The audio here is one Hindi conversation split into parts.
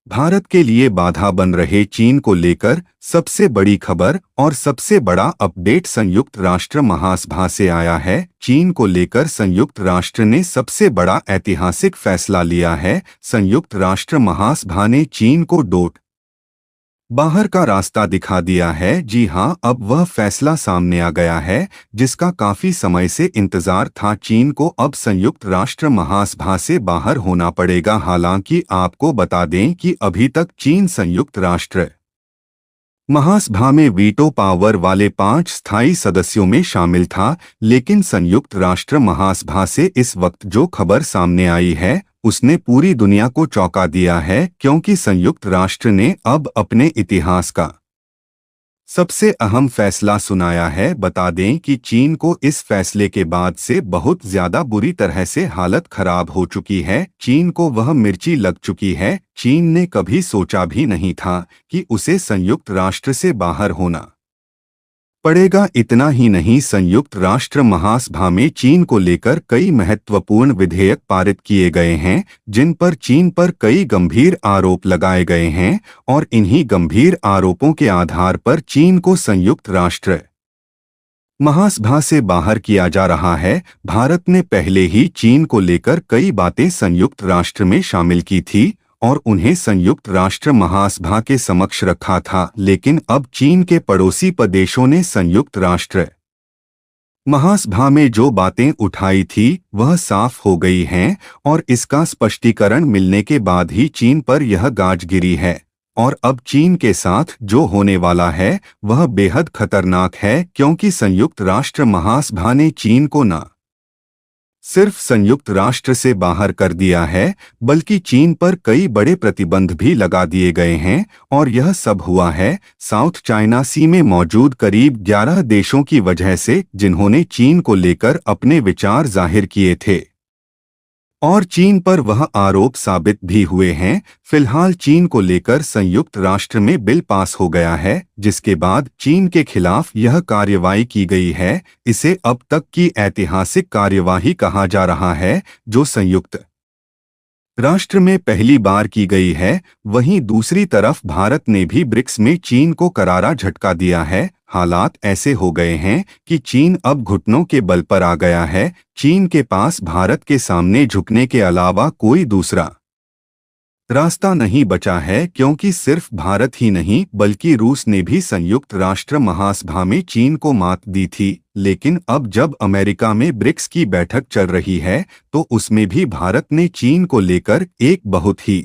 भारत के लिए बाधा बन रहे चीन को लेकर सबसे बड़ी खबर और सबसे बड़ा अपडेट संयुक्त राष्ट्र महासभा से आया है। चीन को लेकर संयुक्त राष्ट्र ने सबसे बड़ा ऐतिहासिक फैसला लिया है। संयुक्त राष्ट्र महासभा ने चीन को डोट बाहर का रास्ता दिखा दिया है। जी हां, अब वह फैसला सामने आ गया है जिसका काफी समय से इंतजार था। चीन को अब संयुक्त राष्ट्र महासभा से बाहर होना पड़ेगा। हालांकि आपको बता दें कि अभी तक चीन संयुक्त राष्ट्र महासभा में वीटो पावर वाले 5 स्थायी सदस्यों में शामिल था, लेकिन संयुक्त राष्ट्र महासभा से इस वक्त जो खबर सामने आई है उसने पूरी दुनिया को चौंका दिया है, क्योंकि संयुक्त राष्ट्र ने अब अपने इतिहास का सबसे अहम फैसला सुनाया है। बता दें कि चीन को इस फैसले के बाद से बहुत ज्यादा बुरी तरह से हालत खराब हो चुकी है। चीन को वह मिर्ची लग चुकी है। चीन ने कभी सोचा भी नहीं था कि उसे संयुक्त राष्ट्र से बाहर होना पड़ेगा। इतना ही नहीं, संयुक्त राष्ट्र महासभा में चीन को लेकर कई महत्वपूर्ण विधेयक पारित किए गए हैं, जिन पर चीन पर कई गंभीर आरोप लगाए गए हैं और इन्हीं गंभीर आरोपों के आधार पर चीन को संयुक्त राष्ट्र महासभा से बाहर किया जा रहा है। भारत ने पहले ही चीन को लेकर कई बातें संयुक्त राष्ट्र में शामिल की थी और उन्हें संयुक्त राष्ट्र महासभा के समक्ष रखा था, लेकिन अब चीन के पड़ोसी प्रदेशों ने संयुक्त राष्ट्र महासभा में जो बातें उठाई थी वह साफ हो गई हैं और इसका स्पष्टीकरण मिलने के बाद ही चीन पर यह गाज गिरी है। और अब चीन के साथ जो होने वाला है वह बेहद खतरनाक है, क्योंकि संयुक्त राष्ट्र महासभा ने चीन को न सिर्फ संयुक्त राष्ट्र से बाहर कर दिया है, बल्कि चीन पर कई बड़े प्रतिबंध भी लगा दिए गए हैं। और यह सब हुआ है साउथ चाइना सी में मौजूद करीब 11 देशों की वजह से, जिन्होंने चीन को लेकर अपने विचार जाहिर किए थे और चीन पर वह आरोप साबित भी हुए हैं। फिलहाल चीन को लेकर संयुक्त राष्ट्र में बिल पास हो गया है, जिसके बाद चीन के खिलाफ यह कार्यवाही की गई है। इसे अब तक की ऐतिहासिक कार्यवाही कहा जा रहा है, जो संयुक्त राष्ट्र में पहली बार की गई है। वहीं दूसरी तरफ भारत ने भी ब्रिक्स में चीन को करारा झटका दिया है। हालात ऐसे हो गए हैं कि चीन अब घुटनों के बल पर आ गया है। चीन के पास भारत के सामने झुकने के अलावा कोई दूसरा रास्ता नहीं बचा है, क्योंकि सिर्फ भारत ही नहीं बल्कि रूस ने भी संयुक्त राष्ट्र महासभा में चीन को मात दी थी। लेकिन अब जब अमेरिका में ब्रिक्स की बैठक चल रही है तो उसमें भी भारत ने चीन को लेकर एक बहुत ही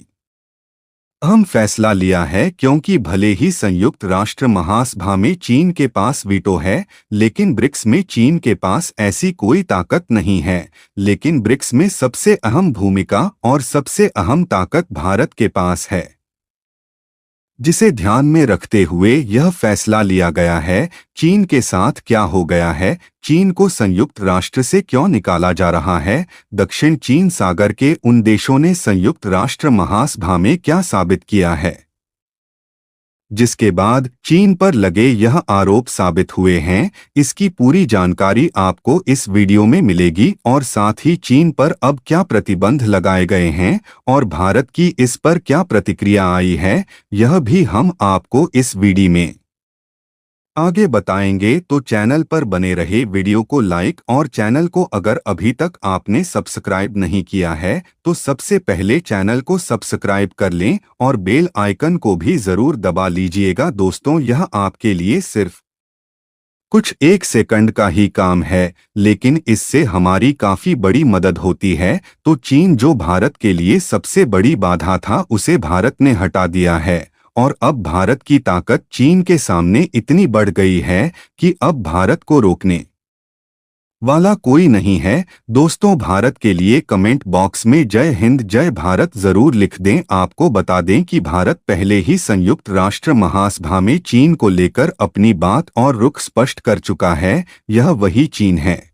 अहम फैसला लिया है, क्योंकि भले ही संयुक्त राष्ट्र महासभा में चीन के पास वीटो है, लेकिन ब्रिक्स में चीन के पास ऐसी कोई ताकत नहीं है। लेकिन ब्रिक्स में सबसे अहम भूमिका और सबसे अहम ताकत भारत के पास है, जिसे ध्यान में रखते हुए यह फैसला लिया गया है। चीन के साथ क्या हो गया है? चीन को संयुक्त राष्ट्र से क्यों निकाला जा रहा है? दक्षिण चीन सागर के उन देशों ने संयुक्त राष्ट्र महासभा में क्या साबित किया है, जिसके बाद चीन पर लगे यह आरोप साबित हुए हैं? इसकी पूरी जानकारी आपको इस वीडियो में मिलेगी और साथ ही चीन पर अब क्या प्रतिबंध लगाए गए हैं और भारत की इस पर क्या प्रतिक्रिया आई है, यह भी हम आपको इस वीडियो में आगे बताएंगे। तो चैनल पर बने रहे, वीडियो को लाइक और चैनल को अगर अभी तक आपने सब्सक्राइब नहीं किया है तो सबसे पहले चैनल को सब्सक्राइब कर लें और बेल आइकन को भी जरूर दबा लीजिएगा। दोस्तों, यह आपके लिए सिर्फ कुछ 1 सेकंड का ही काम है, लेकिन इससे हमारी काफी बड़ी मदद होती है। तो चीन जो भारत के लिए सबसे बड़ी बाधा था उसे भारत ने हटा दिया है और अब भारत की ताकत चीन के सामने इतनी बढ़ गई है कि अब भारत को रोकने वाला कोई नहीं है। दोस्तों, भारत के लिए कमेंट बॉक्स में जय हिंद जय भारत जरूर लिख दें। आपको बता दें कि भारत पहले ही संयुक्त राष्ट्र महासभा में चीन को लेकर अपनी बात और रुख स्पष्ट कर चुका है। यह वही चीन है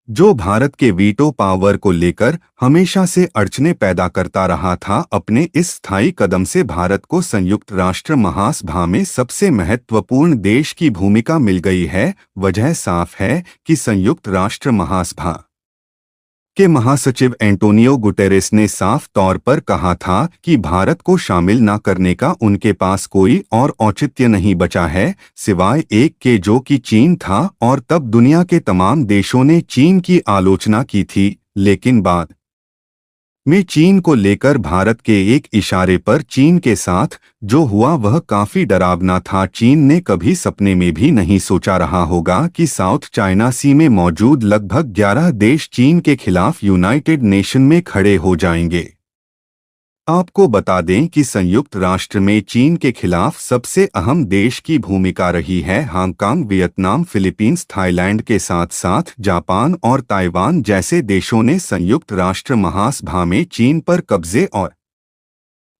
जो भारत के वीटो पावर को लेकर हमेशा से अड़चने पैदा करता रहा था। अपने इस स्थायी कदम से भारत को संयुक्त राष्ट्र महासभा में सबसे महत्वपूर्ण देश की भूमिका मिल गई है। वजह साफ है कि संयुक्त राष्ट्र महासभा के महासचिव एंटोनियो गुटेरेस ने साफ तौर पर कहा था कि भारत को शामिल न करने का उनके पास कोई और औचित्य नहीं बचा है सिवाय एक के जो कि चीन था, और तब दुनिया के तमाम देशों ने चीन की आलोचना की थी। लेकिन बाद में चीन को लेकर भारत के एक इशारे पर चीन के साथ जो हुआ वह काफी डरावना था। चीन ने कभी सपने में भी नहीं सोचा रहा होगा कि साउथ चाइना सी में मौजूद लगभग 11 देश चीन के खिलाफ यूनाइटेड नेशन में खड़े हो जाएंगे। आपको बता दें कि संयुक्त राष्ट्र में चीन के खिलाफ सबसे अहम देश की भूमिका रही है हांगकांग, वियतनाम, फिलीपींस, थाईलैंड के साथ साथ जापान और ताइवान जैसे देशों ने संयुक्त राष्ट्र महासभा में चीन पर कब्जे और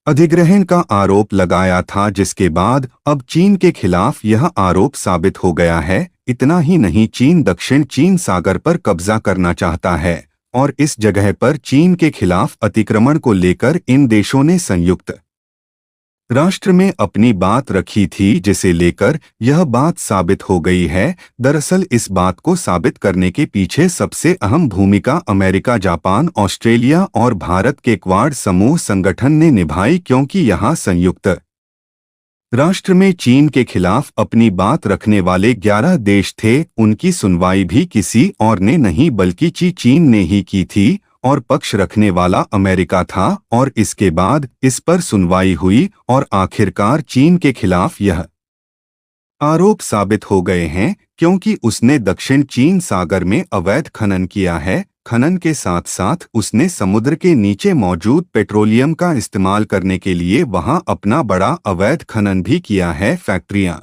अधिग्रहण का आरोप लगाया था, जिसके बाद अब चीन के खिलाफ यह आरोप साबित हो गया है। इतना ही नहीं, चीन दक्षिण चीन सागर पर कब्जा करना चाहता है और इस जगह पर चीन के खिलाफ अतिक्रमण को लेकर इन देशों ने संयुक्त राष्ट्र में अपनी बात रखी थी, जिसे लेकर यह बात साबित हो गई है। दरअसल इस बात को साबित करने के पीछे सबसे अहम भूमिका अमेरिका, जापान, ऑस्ट्रेलिया और भारत के क्वाड समूह संगठन ने निभाई, क्योंकि यहाँ संयुक्त राष्ट्र में चीन के खिलाफ अपनी बात रखने वाले 11 देश थे। उनकी सुनवाई भी किसी और ने नहीं बल्कि चीन ने ही की थी और पक्ष रखने वाला अमेरिका था, और इसके बाद इस पर सुनवाई हुई और आखिरकार चीन के खिलाफ यह आरोप साबित हो गए हैं क्योंकि उसने दक्षिण चीन सागर में अवैध खनन किया है। खनन के साथ साथ उसने समुद्र के नीचे मौजूद पेट्रोलियम का इस्तेमाल करने के लिए वहां अपना बड़ा अवैध खनन भी किया है। फैक्ट्रियां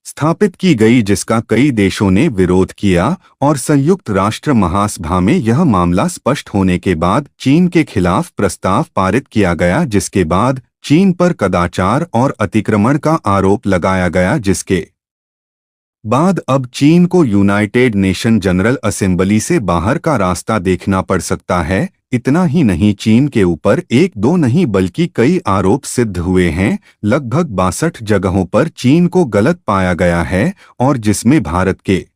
स्थापित की गई जिसका कई देशों ने विरोध किया और संयुक्त राष्ट्र महासभा में यह मामला स्पष्ट होने के बाद चीन के खिलाफ प्रस्ताव पारित किया गया, जिसके बाद चीन पर कदाचार और अतिक्रमण का आरोप लगाया गया, जिसके बाद अब चीन को यूनाइटेड नेशन जनरल असेंबली से बाहर का रास्ता देखना पड़ सकता है। इतना ही नहीं, चीन के ऊपर एक दो नहीं बल्कि कई आरोप सिद्ध हुए हैं। लगभग 62 जगहों पर चीन को गलत पाया गया है और जिसमें भारत के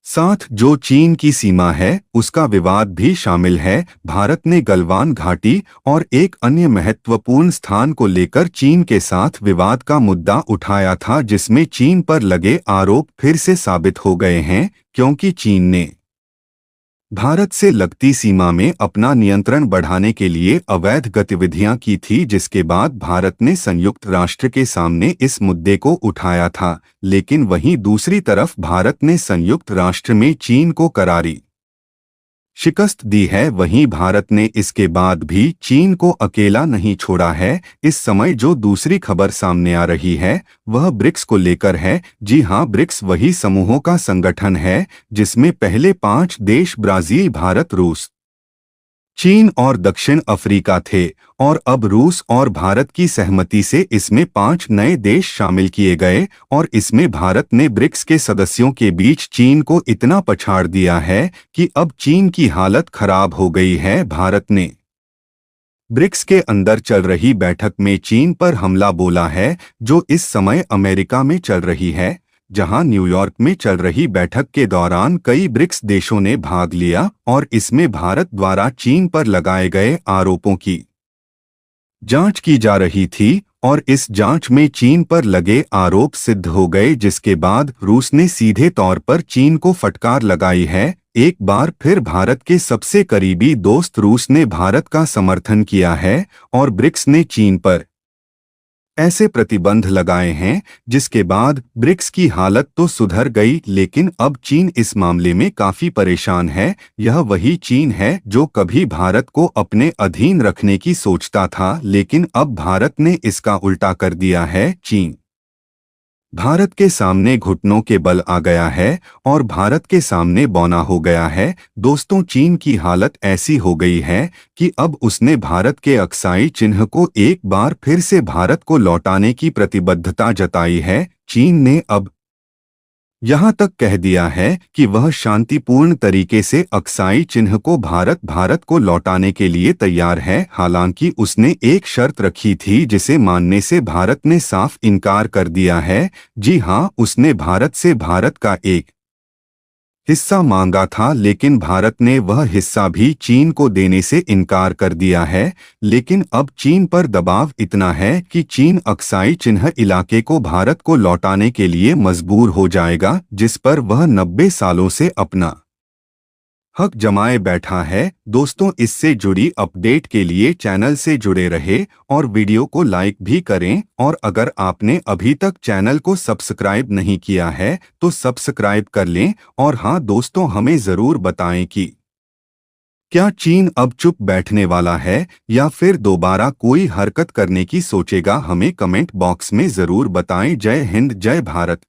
साथ जो चीन की सीमा है उसका विवाद भी शामिल है। भारत ने गलवान घाटी और एक अन्य महत्वपूर्ण स्थान को लेकर चीन के साथ विवाद का मुद्दा उठाया था, जिसमें चीन पर लगे आरोप फिर से साबित हो गए हैं, क्योंकि चीन ने भारत से लगती सीमा में अपना नियंत्रण बढ़ाने के लिए अवैध गतिविधियां की थी, जिसके बाद भारत ने संयुक्त राष्ट्र के सामने इस मुद्दे को उठाया था। लेकिन वहीं दूसरी तरफ भारत ने संयुक्त राष्ट्र में चीन को करारी शिकस्त दी है। वहीं भारत ने इसके बाद भी चीन को अकेला नहीं छोड़ा है। इस समय जो दूसरी खबर सामने आ रही है वह ब्रिक्स को लेकर है। जी हां, ब्रिक्स वही समूहों का संगठन है जिसमें पहले 5 देश ब्राजील, भारत, रूस, चीन और दक्षिण अफ्रीका थे, और अब रूस और भारत की सहमति से इसमें 5 नए देश शामिल किए गए और इसमें भारत ने ब्रिक्स के सदस्यों के बीच चीन को इतना पछाड़ दिया है कि अब चीन की हालत खराब हो गई है। भारत ने ब्रिक्स के अंदर चल रही बैठक में चीन पर हमला बोला है, जो इस समय अमेरिका में चल रही है, जहां न्यूयॉर्क में चल रही बैठक के दौरान कई ब्रिक्स देशों ने भाग लिया और इसमें भारत द्वारा चीन पर लगाए गए आरोपों की जांच की जा रही थी और इस जांच में चीन पर लगे आरोप सिद्ध हो गए, जिसके बाद रूस ने सीधे तौर पर चीन को फटकार लगाई है। एक बार फिर भारत के सबसे करीबी दोस्त रूस ने भारत का समर्थन किया है और ब्रिक्स ने चीन पर ऐसे प्रतिबंध लगाए हैं, जिसके बाद ब्रिक्स की हालत तो सुधर गई, लेकिन अब चीन इस मामले में काफी परेशान है। यह वही चीन है जो कभी भारत को अपने अधीन रखने की सोचता था, लेकिन अब भारत ने इसका उल्टा कर दिया है। चीन भारत के सामने घुटनों के बल आ गया है और भारत के सामने बौना हो गया है। दोस्तों, चीन की हालत ऐसी हो गई है कि अब उसने भारत के अक्साई चिन्ह को एक बार फिर से भारत को लौटाने की प्रतिबद्धता जताई है। चीन ने अब यहाँ तक कह दिया है कि वह शांतिपूर्ण तरीके से अक्साई चिन्ह को भारत को लौटाने के लिए तैयार है। हालांकि उसने एक शर्त रखी थी जिसे मानने से भारत ने साफ इनकार कर दिया है। जी हां, उसने भारत से भारत का एक हिस्सा मांगा था, लेकिन भारत ने वह हिस्सा भी चीन को देने से इनकार कर दिया है। लेकिन अब चीन पर दबाव इतना है कि चीन अक्साई चिन्ह इलाके को भारत को लौटाने के लिए मजबूर हो जाएगा, जिस पर वह 90 सालों से अपना हक जमाए बैठा है। दोस्तों, इससे जुड़ी अपडेट के लिए चैनल से जुड़े रहे और वीडियो को लाइक भी करें। और अगर आपने अभी तक चैनल को सब्सक्राइब नहीं किया है तो सब्सक्राइब कर लें। और हाँ दोस्तों, हमें ज़रूर बताएं कि क्या चीन अब चुप बैठने वाला है या फिर दोबारा कोई हरकत करने की सोचेगा। हमें कमेंट बॉक्स में ज़रूर बताएं। जय हिंद, जय भारत।